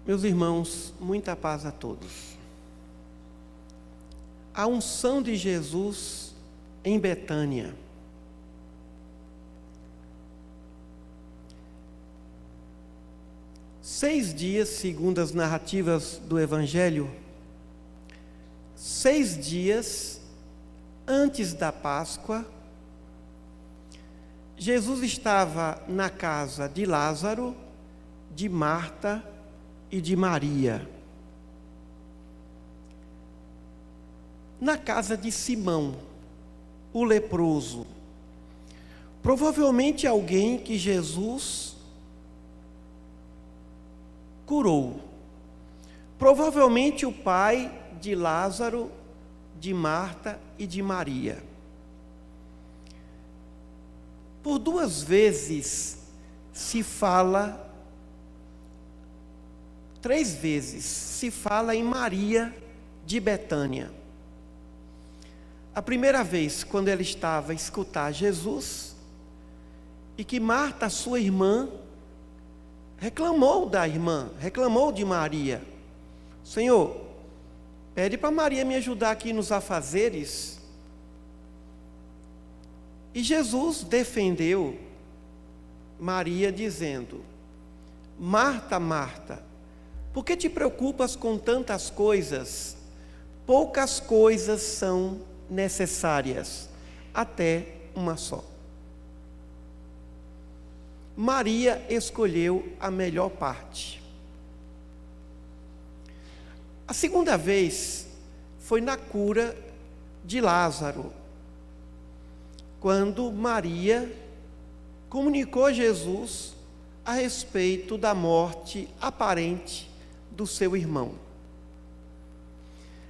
Meus irmãos, muita paz a todos. A unção de Jesus em Betânia. Seis dias, segundo as narrativas do Evangelho, 6 dias antes da Páscoa, Jesus estava na casa de Lázaro, de Marta e de Maria. Na casa de Simão, o leproso. Provavelmente alguém que Jesus curou. Provavelmente o pai de Lázaro, de Marta e de Maria. Por 2 vezes se fala, 3 vezes se fala em Maria de Betânia. A primeira vez, quando ela estava a escutar Jesus, e que Marta, sua irmã, reclamou de Maria. Senhor, pede para Maria me ajudar aqui nos afazeres. E Jesus defendeu Maria dizendo: Marta, Marta, por que te preocupas com tantas coisas? Poucas coisas são necessárias, até uma só. Maria escolheu a melhor parte. A segunda vez foi na cura de Lázaro, quando Maria comunicou a Jesus a respeito da morte aparente do seu irmão.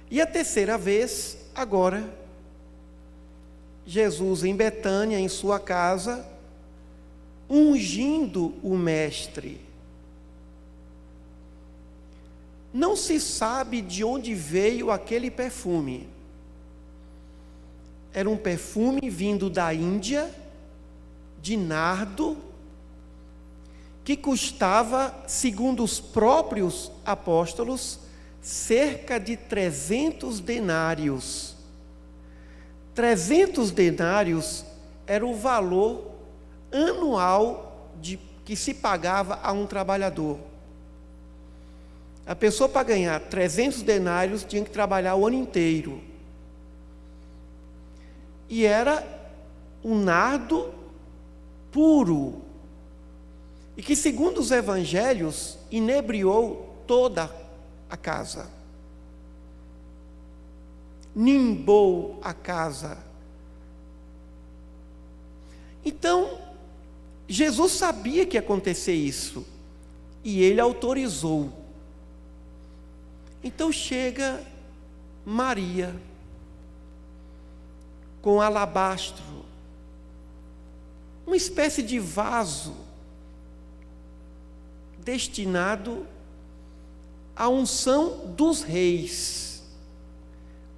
E a terceira vez, agora, Jesus em Betânia, em sua casa, ungindo o Mestre. Não se sabe de onde veio aquele perfume. Era um perfume vindo da Índia, de nardo, que custava, segundo os próprios apóstolos, cerca de 300 denários. 300 denários era o valor anual que se pagava a um trabalhador. A pessoa, para ganhar 300 denários, tinha que trabalhar o ano inteiro. E era um nardo puro, e que, segundo os evangelhos, inebriou toda a casa. Nimbou a casa. Então, Jesus sabia que ia acontecer isso, e ele autorizou. Então chega Maria, com alabastro, uma espécie de vaso destinado à unção dos reis.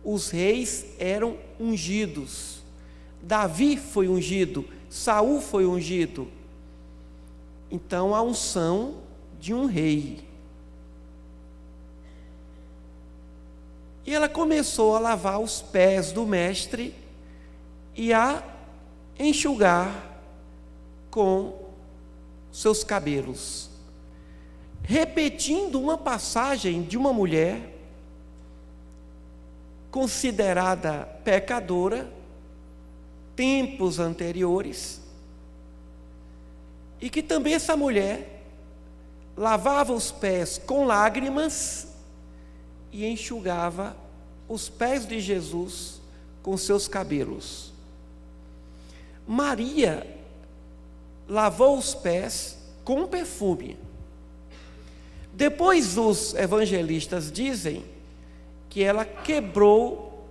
Os reis eram ungidos. Davi foi ungido, Saul foi ungido. Então, a unção de um rei. E ela começou a lavar os pés do mestre e a enxugar com seus cabelos, repetindo uma passagem de uma mulher considerada pecadora, tempos anteriores, e que também essa mulher lavava os pés com lágrimas e enxugava os pés de Jesus com seus cabelos. Maria lavou os pés com perfume. Depois os evangelistas dizem que ela quebrou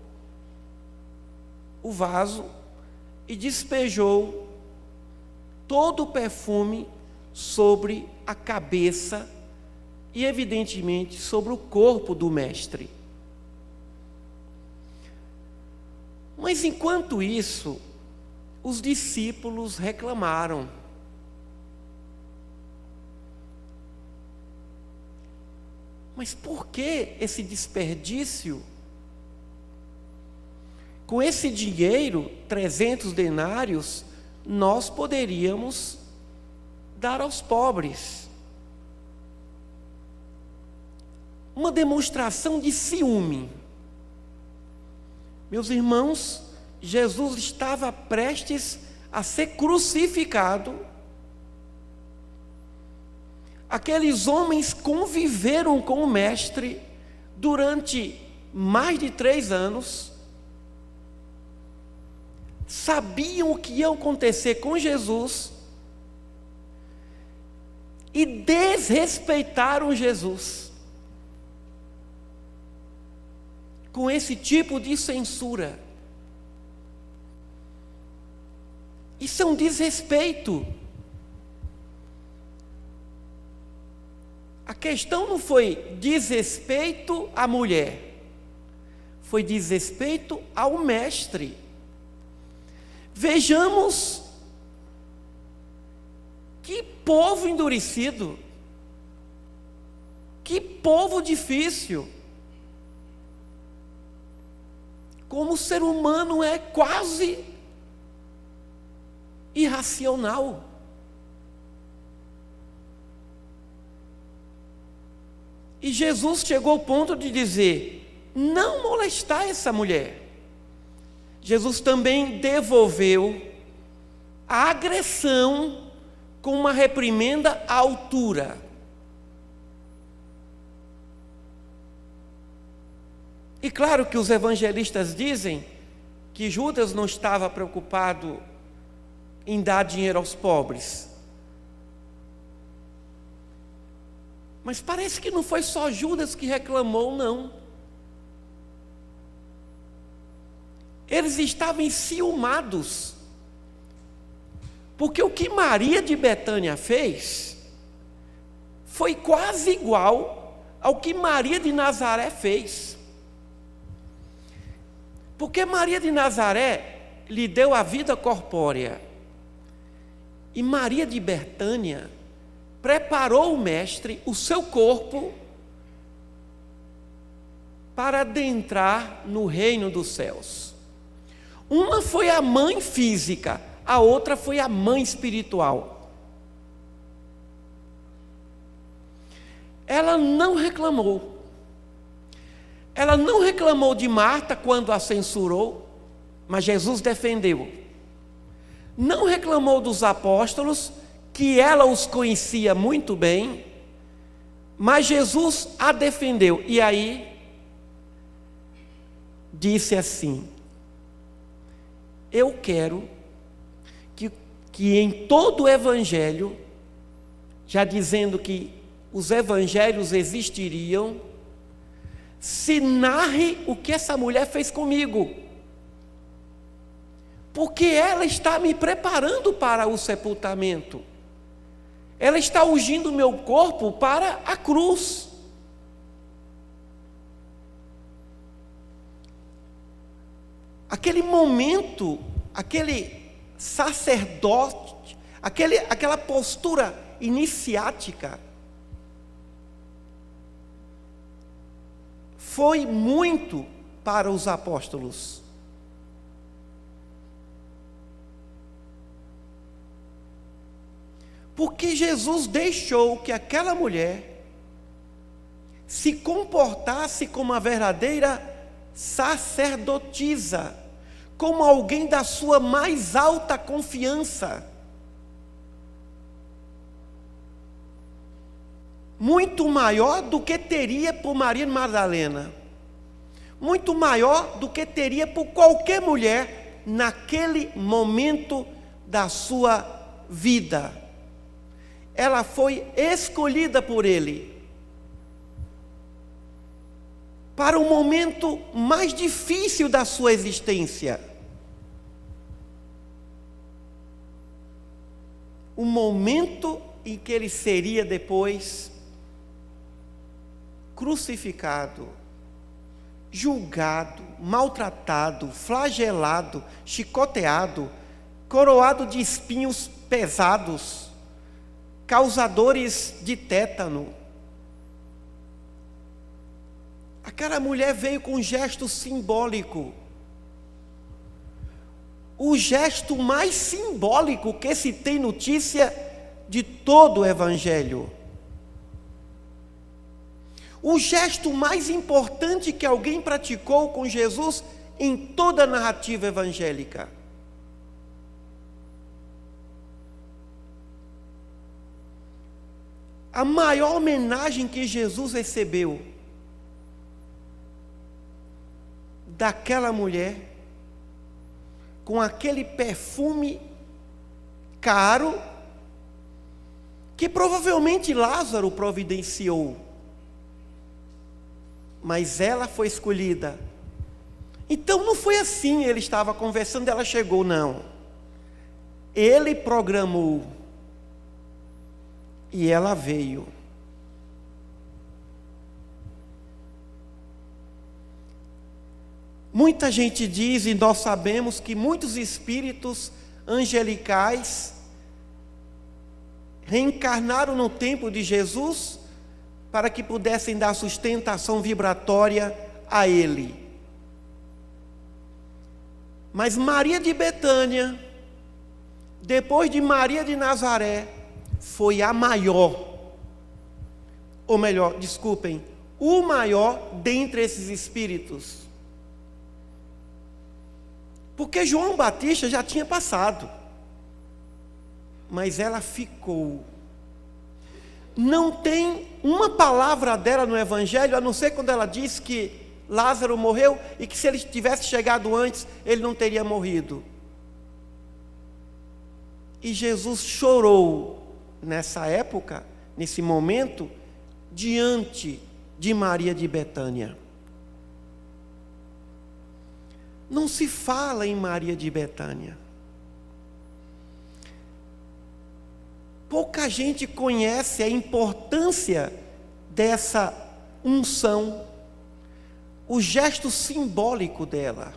o vaso e despejou todo o perfume sobre a cabeça e, evidentemente, sobre o corpo do mestre. Mas, enquanto isso, os discípulos reclamaram. Mas por que esse desperdício? Com esse dinheiro, 300 denários, nós poderíamos dar aos pobres. Uma demonstração de ciúme. Meus irmãos, Jesus estava prestes a ser crucificado. Aqueles homens conviveram com o Mestre durante mais de 3 anos. Sabiam o que ia acontecer com Jesus e desrespeitaram Jesus com esse tipo de censura. Isso é um desrespeito. A questão não foi desrespeito à mulher, foi desrespeito ao Mestre. Vejamos que povo endurecido, que povo difícil, como o ser humano é quase irracional. E Jesus chegou ao ponto de dizer: não molestar essa mulher. Jesus também devolveu a agressão com uma reprimenda à altura. E claro que os evangelistas dizem que Judas não estava preocupado em dar dinheiro aos pobres. Mas parece que não foi só Judas que reclamou, não. Eles estavam enciumados, porque o que Maria de Betânia fez foi quase igual ao que Maria de Nazaré fez. Porque Maria de Nazaré lhe deu a vida corpórea, e Maria de Betânia preparou o Mestre, o seu corpo, para adentrar no reino dos céus. Uma foi a mãe física, a outra foi a mãe espiritual. Ela não reclamou. Ela não reclamou de Marta quando a censurou, mas Jesus defendeu. Não reclamou dos apóstolos, que ela os conhecia muito bem, mas Jesus a defendeu. E aí, disse assim: eu quero que em todo o evangelho, já dizendo que os evangelhos existiriam, se narre o que essa mulher fez comigo, porque ela está me preparando para o sepultamento, ela está ungindo o meu corpo para a cruz. Aquele momento, aquele sacerdote, aquela postura iniciática, foi muito para os apóstolos. Porque Jesus deixou que aquela mulher se comportasse como uma verdadeira sacerdotisa, como alguém da sua mais alta confiança. Muito maior do que teria por Maria Madalena, muito maior do que teria por qualquer mulher naquele momento da sua vida. Ela foi escolhida por Ele para o momento mais difícil da sua existência. O momento em que Ele seria depois crucificado, julgado, maltratado, flagelado, chicoteado, coroado de espinhos pesados, causadores de tétano. Aquela mulher veio com um gesto simbólico. O gesto mais simbólico que se tem notícia de todo o Evangelho. O gesto mais importante que alguém praticou com Jesus em toda a narrativa evangélica. A maior homenagem que Jesus recebeu daquela mulher, com aquele perfume caro, que provavelmente Lázaro providenciou, mas ela foi escolhida. Então não foi assim, ele estava conversando, ela chegou, não. Ele programou e ela veio. Muita gente diz, e nós sabemos, que muitos espíritos angelicais reencarnaram no tempo de Jesus para que pudessem dar sustentação vibratória a ele. Mas Maria de Betânia, depois de Maria de Nazaré, foi a maior, ou melhor, desculpem, o maior dentre esses espíritos. Porque João Batista já tinha passado, mas ela ficou. Não tem uma palavra dela no Evangelho, a não ser quando ela diz que Lázaro morreu e que se ele tivesse chegado antes, ele não teria morrido. E Jesus chorou nessa época, nesse momento, diante de Maria de Betânia. Não se fala em Maria de Betânia. Pouca gente conhece a importância dessa unção, o gesto simbólico dela,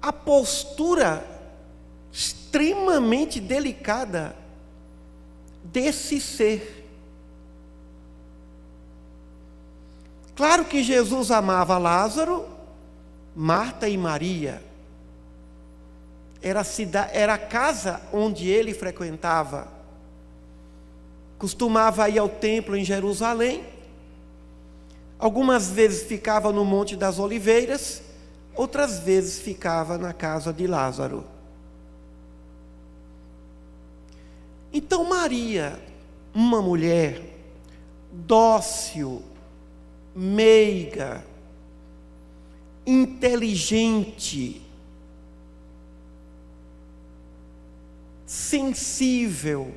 a postura extremamente delicada desse ser. Claro que Jesus amava Lázaro, Marta e Maria. Era a casa onde ele frequentava. Costumava ir ao templo em Jerusalém. Algumas vezes ficava no Monte das Oliveiras, outras vezes ficava na casa de Lázaro. Então Maria, uma mulher dócil, meiga, inteligente, sensível,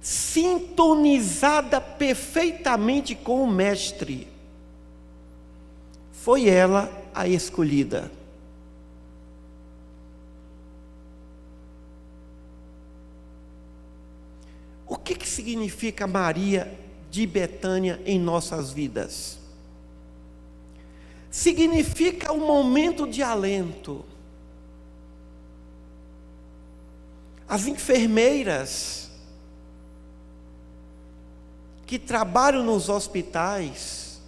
sintonizada perfeitamente com o Mestre, foi ela a escolhida. O que significa Maria de Betânia em nossas vidas? Significa um momento de alento. As enfermeiras que trabalham nos hospitais,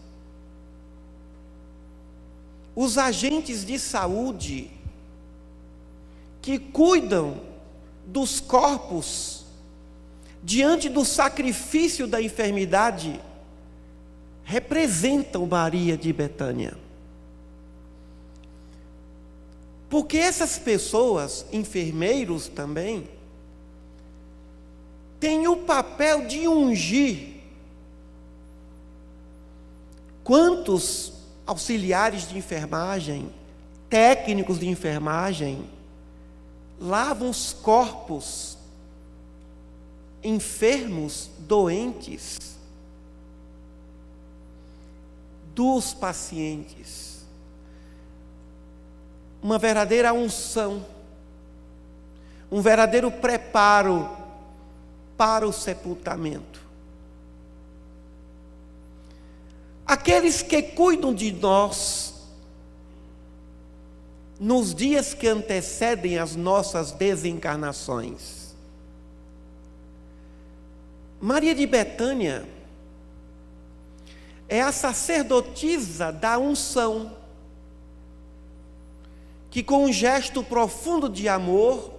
os agentes de saúde que cuidam dos corpos diante do sacrifício da enfermidade, representam Maria de Betânia. Porque essas pessoas, enfermeiros também, têm o papel de ungir. Quantos auxiliares de enfermagem, técnicos de enfermagem, lavam os corpos enfermos, doentes, dos pacientes. Uma verdadeira unção, um verdadeiro preparo para o sepultamento. Aqueles que cuidam de nós nos dias que antecedem as nossas desencarnações. Maria de Betânia é a sacerdotisa da unção, que com um gesto profundo de amor,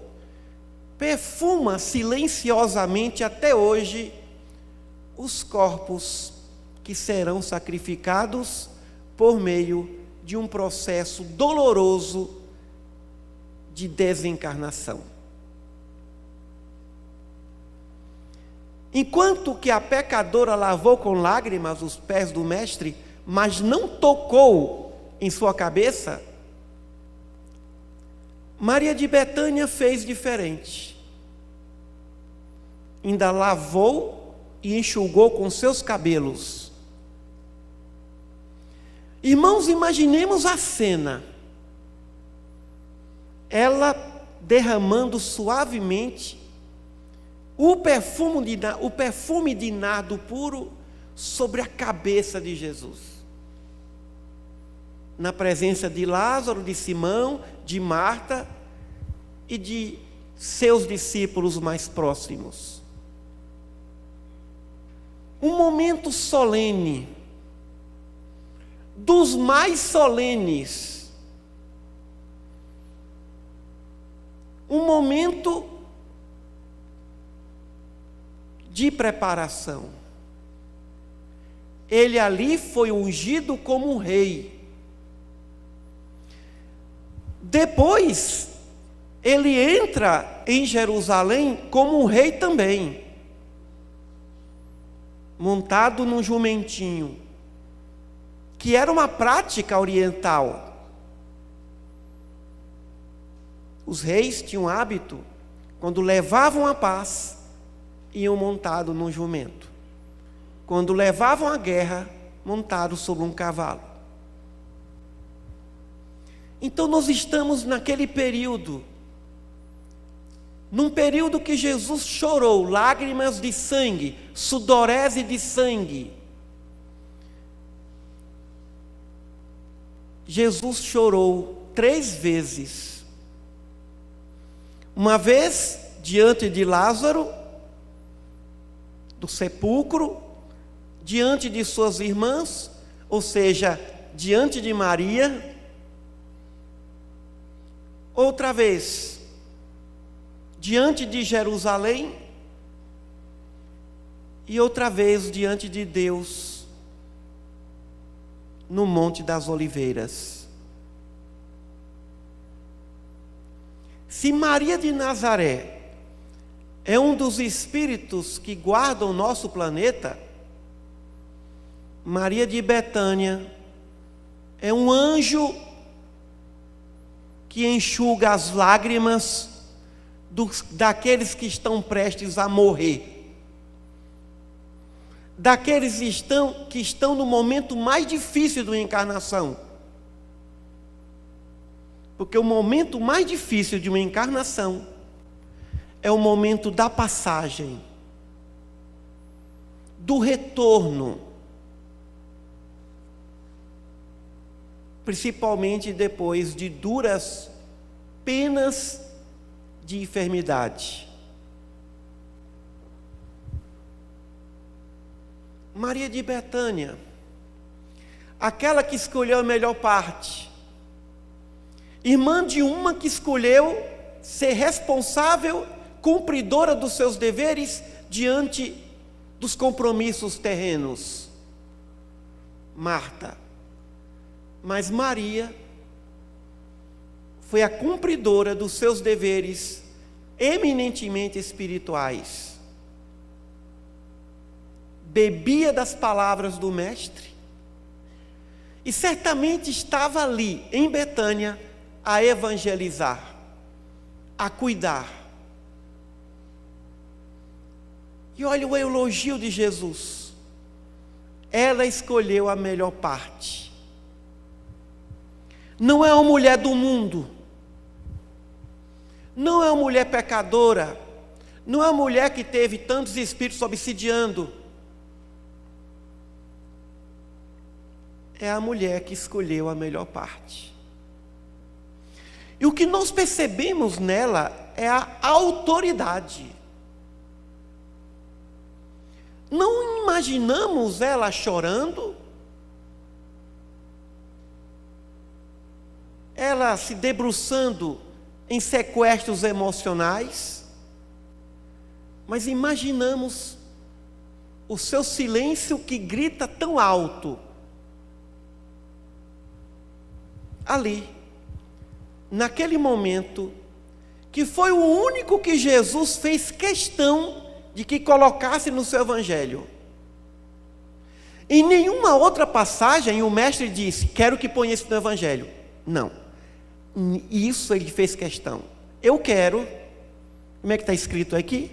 perfuma silenciosamente até hoje os corpos que serão sacrificados por meio de um processo doloroso de desencarnação. Enquanto que a pecadora lavou com lágrimas os pés do Mestre, mas não tocou em sua cabeça, Maria de Betânia fez diferente. Ainda lavou e enxugou com seus cabelos. Irmãos, imaginemos a cena. Ela derramando suavemente o perfume de nardo puro sobre a cabeça de Jesus. Na presença de Lázaro, de Simão, de Marta e de seus discípulos mais próximos. Um momento solene, dos mais solenes. Um momento de preparação. Ele ali foi ungido como um rei. Depois, ele entra em Jerusalém como um rei também, montado num jumentinho, que era uma prática oriental. Os reis tinham hábito, quando levavam a paz, iam montado num jumento. Quando levavam a guerra, montados sobre um cavalo. Então nós estamos naquele período, num período que Jesus chorou, lágrimas de sangue, sudorese de sangue. Jesus chorou 3 vezes. Uma vez diante de Lázaro, do sepulcro, diante de suas irmãs, ou seja, diante de Maria. Outra vez, diante de Jerusalém, e outra vez diante de Deus, no Monte das Oliveiras. Se Maria de Nazaré é um dos espíritos que guardam o nosso planeta, Maria de Betânia é um anjo que enxuga as lágrimas daqueles que estão prestes a morrer, daqueles que estão no momento mais difícil da encarnação. Porque o momento mais difícil de uma encarnação é o momento da passagem, do retorno, principalmente depois de duras penas de enfermidade. Maria de Betânia, aquela que escolheu a melhor parte, irmã de uma que escolheu ser responsável, cumpridora dos seus deveres diante dos compromissos terrenos. Marta. Mas Maria foi a cumpridora dos seus deveres eminentemente espirituais. Bebia das palavras do Mestre e certamente estava ali, em Betânia, a evangelizar, a cuidar. E olha o elogio de Jesus. Ela escolheu a melhor parte. Não é uma mulher do mundo, não é uma mulher pecadora, não é uma mulher que teve tantos espíritos obsidiando. É a mulher que escolheu a melhor parte. E o que nós percebemos nela é a autoridade. Não imaginamos ela chorando, ela se debruçando em sequestros emocionais, mas imaginamos o seu silêncio que grita tão alto, ali, naquele momento, que foi o único que Jesus fez questão de que colocasse no seu evangelho. Em nenhuma outra passagem o mestre disse, quero que ponha isso no evangelho. Não. Isso ele fez questão. Eu quero. Como é que está escrito aqui?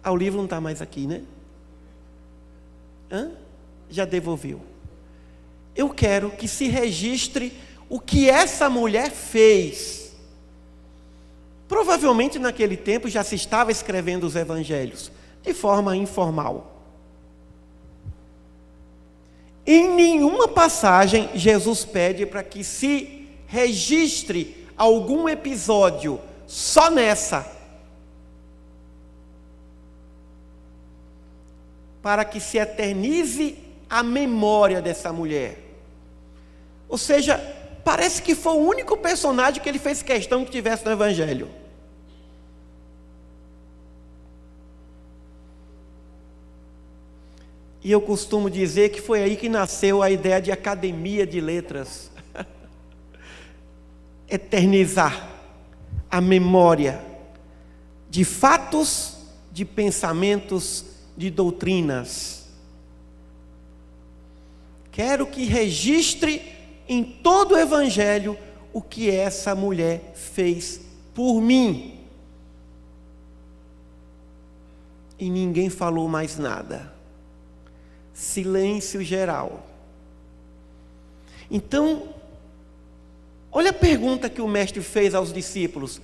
O livro não está mais aqui, né? Já devolveu. Eu quero que se registre o que essa mulher fez. Provavelmente naquele tempo já se estava escrevendo os evangelhos, de forma informal. Em nenhuma passagem Jesus pede para que se registre algum episódio, só nessa, para que se eternize a memória dessa mulher. Ou seja, parece que foi o único personagem que ele fez questão que tivesse no evangelho. E eu costumo dizer que foi aí que nasceu a ideia de academia de letras. Eternizar a memória de fatos, de pensamentos, de doutrinas. Quero que registre em todo o evangelho o que essa mulher fez por mim. E ninguém falou mais nada. Silêncio geral. Então, olha a pergunta que o mestre fez aos discípulos: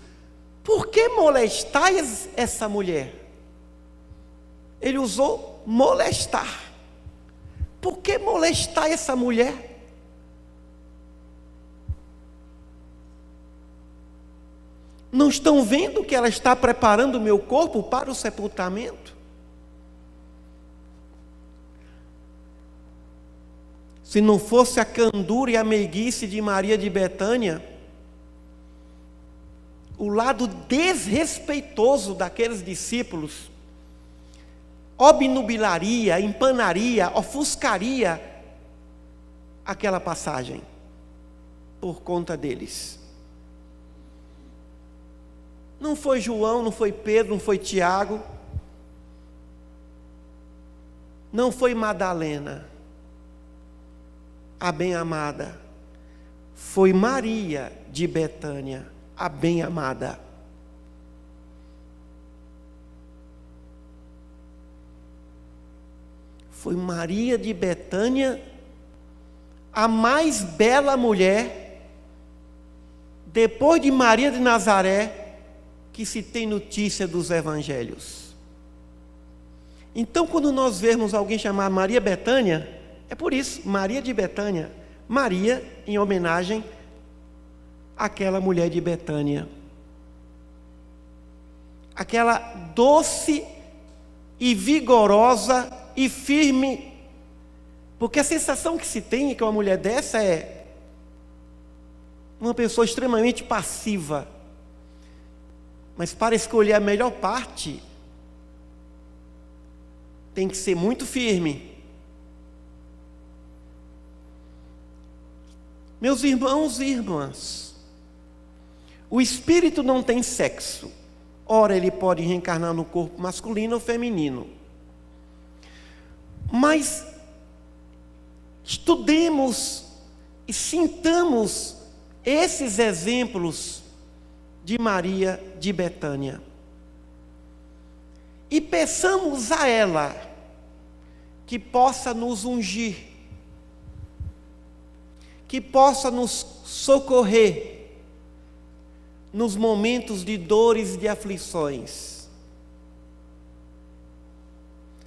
por que molestais essa mulher? Ele usou molestar. Por que molestar essa mulher? Não estão vendo que ela está preparando o meu corpo para o sepultamento? Se não fosse a candura e a meiguice de Maria de Betânia, o lado desrespeitoso daqueles discípulos obnubilaria, empanaria, ofuscaria aquela passagem por conta deles. Não foi João, não foi Pedro, não foi Tiago, não foi Madalena, a bem-amada. Foi Maria de Betânia, a bem-amada. Foi Maria de Betânia, a mais bela mulher, depois de Maria de Nazaré, que se tem notícia dos evangelhos. Então, quando nós vemos alguém chamar Maria Betânia, é por isso, Maria de Betânia, Maria em homenagem àquela mulher de Betânia. Aquela doce e vigorosa e firme, porque a sensação que se tem é que uma mulher dessa é uma pessoa extremamente passiva. Mas para escolher a melhor parte, tem que ser muito firme. Meus irmãos e irmãs, o espírito não tem sexo. Ora, ele pode reencarnar no corpo masculino ou feminino. Mas estudemos e sintamos esses exemplos de Maria de Betânia. E peçamos a ela que possa nos ungir, que possa nos socorrer nos momentos de dores e de aflições.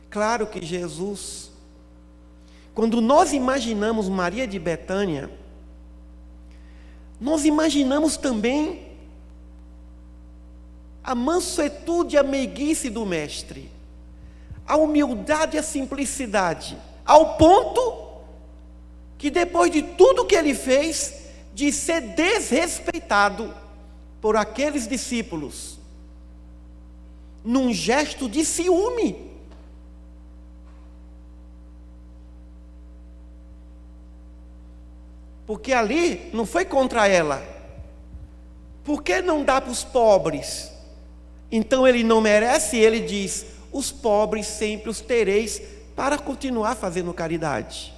Claro que Jesus, quando nós imaginamos Maria de Betânia, nós imaginamos também a mansuetude e a meiguice do Mestre, a humildade e a simplicidade, ao ponto que depois de tudo que ele fez, de ser desrespeitado por aqueles discípulos, num gesto de ciúme. Porque ali não foi contra ela. Por que não dá para os pobres? Então ele não merece, ele diz: os pobres sempre os tereis para continuar fazendo caridade.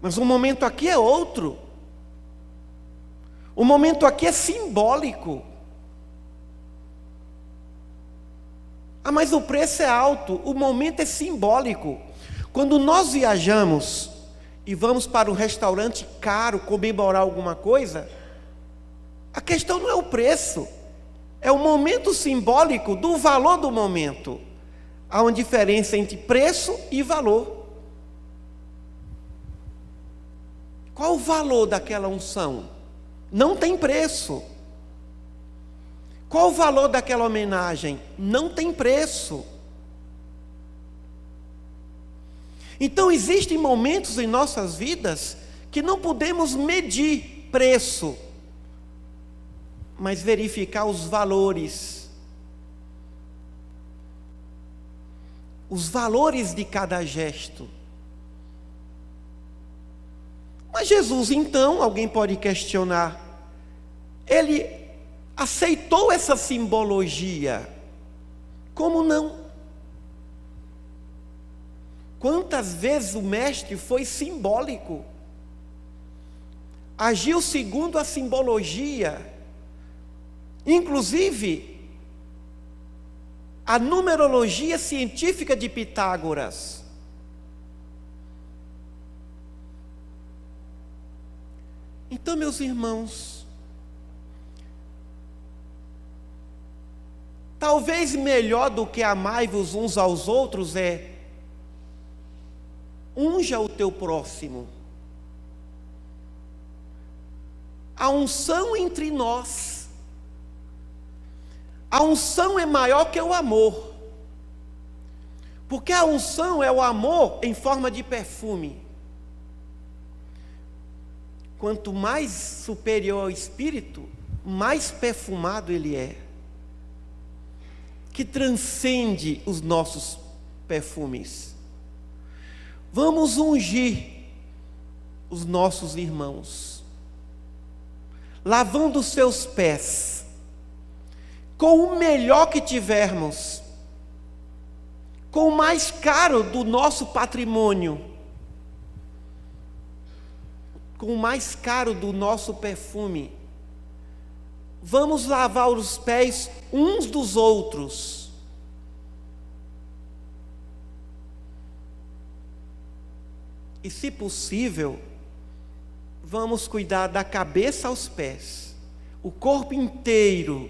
Mas o momento aqui é outro. O momento aqui é simbólico. Ah, mas o preço é alto. O momento é simbólico. Quando nós viajamos e vamos para um restaurante caro comemorar alguma coisa, a questão não é o preço, é o momento simbólico do valor do momento. Há uma diferença entre preço e valor. Qual o valor daquela unção? Não tem preço. Qual o valor daquela homenagem? Não tem preço. Então existem momentos em nossas vidas que não podemos medir preço, mas verificar os valores. Os valores de cada gesto. Mas Jesus, então, alguém pode questionar, ele aceitou essa simbologia? Como não? Quantas vezes o mestre foi simbólico? Agiu segundo a simbologia. Inclusive, a numerologia científica de Pitágoras. Então, meus irmãos, talvez melhor do que amai-vos uns aos outros é: unja o teu próximo. A unção entre nós, a unção é maior que o amor, porque a unção é o amor em forma de perfume. Quanto mais superior ao Espírito, mais perfumado ele é, que transcende os nossos perfumes. Vamos ungir os nossos irmãos, lavando os seus pés, com o melhor que tivermos, com o mais caro do nosso patrimônio, com o mais caro do nosso perfume. Vamos lavar os pés uns dos outros. E, se possível, vamos cuidar da cabeça aos pés, o corpo inteiro,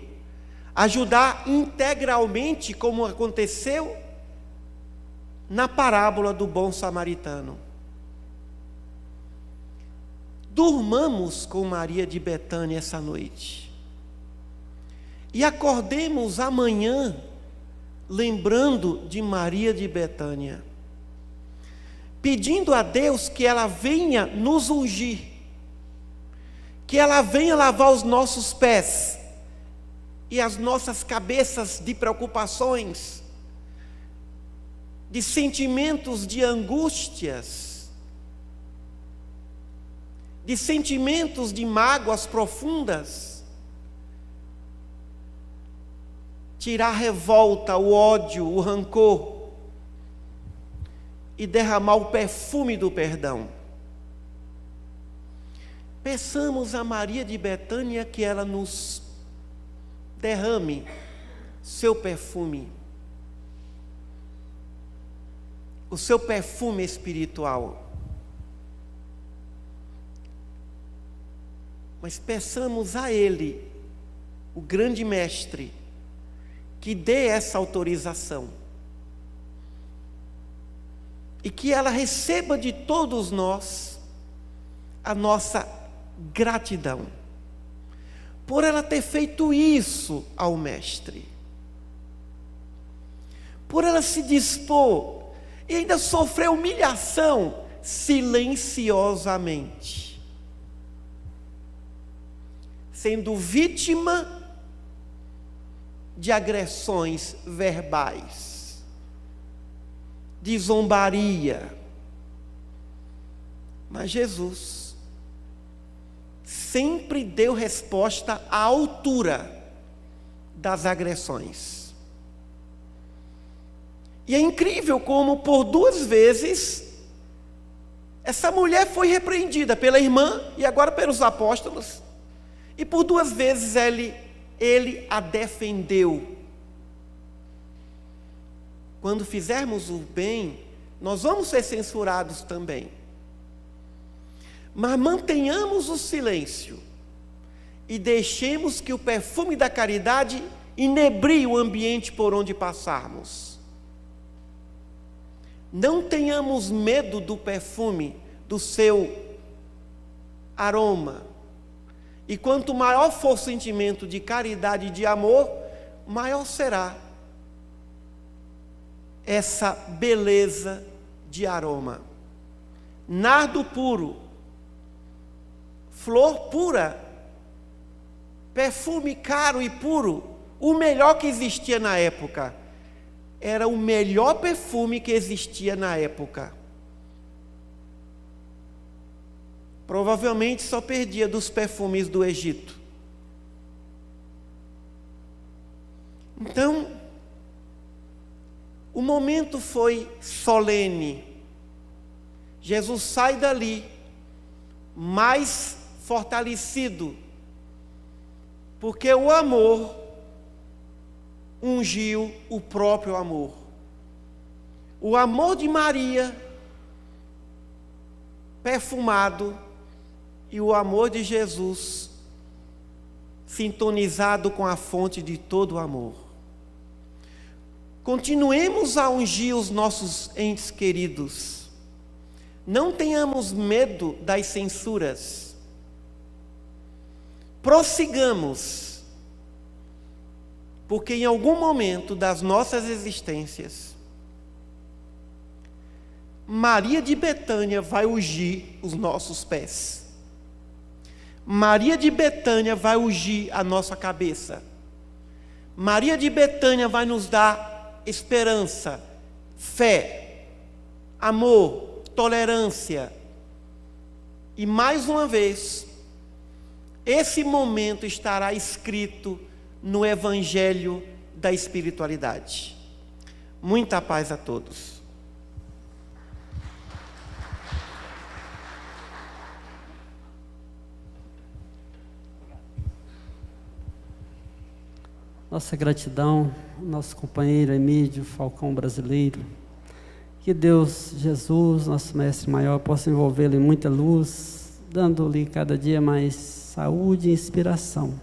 ajudar integralmente, como aconteceu na parábola do bom samaritano. Durmamos com Maria de Betânia essa noite. E acordemos amanhã lembrando de Maria de Betânia, pedindo a Deus que ela venha nos ungir, que ela venha lavar os nossos pés e as nossas cabeças de preocupações, de sentimentos de angústias, de sentimentos de mágoas profundas, tirar a revolta, o ódio, o rancor e derramar o perfume do perdão. Peçamos a Maria de Betânia que ela nos derrame seu perfume, o seu perfume espiritual. Mas peçamos a Ele, o grande mestre, que dê essa autorização. E que ela receba de todos nós a nossa gratidão, por ela ter feito isso ao mestre. Por ela se dispor e ainda sofrer humilhação silenciosamente. sendo vítima de agressões verbais, de zombaria. Mas Jesus sempre deu resposta à altura das agressões. E é incrível como por 2 vezes essa mulher foi repreendida pela irmã e agora pelos apóstolos. E por 2 vezes ele a defendeu. Quando fizermos o bem, nós vamos ser censurados também. Mas mantenhamos o silêncio e deixemos que o perfume da caridade inebrie o ambiente por onde passarmos. Não tenhamos medo do perfume, do seu aroma. E quanto maior for o sentimento de caridade e de amor, maior será essa beleza de aroma. Nardo puro, flor pura, perfume caro e puro, o melhor que existia na época. Era o melhor perfume que existia na época. Provavelmente só perdia dos perfumes do Egito. Então, o momento foi solene. Jesus sai dali mais fortalecido, porque o amor ungiu o próprio amor. O amor de Maria, perfumado, e o amor de Jesus, sintonizado com a fonte de todo o amor. Continuemos a ungir os nossos entes queridos. Não tenhamos medo das censuras. Prossigamos, porque em algum momento das nossas existências, Maria de Betânia vai ungir os nossos pés. Maria de Betânia vai ungir a nossa cabeça. Maria de Betânia vai nos dar esperança, fé, amor, tolerância. E mais uma vez, esse momento estará escrito no Evangelho da Espiritualidade. Muita paz a todos. Nossa gratidão, nosso companheiro Emílio Falcão brasileiro. Que Deus, Jesus, nosso Mestre Maior, possa envolvê-lo em muita luz, dando-lhe cada dia mais saúde e inspiração.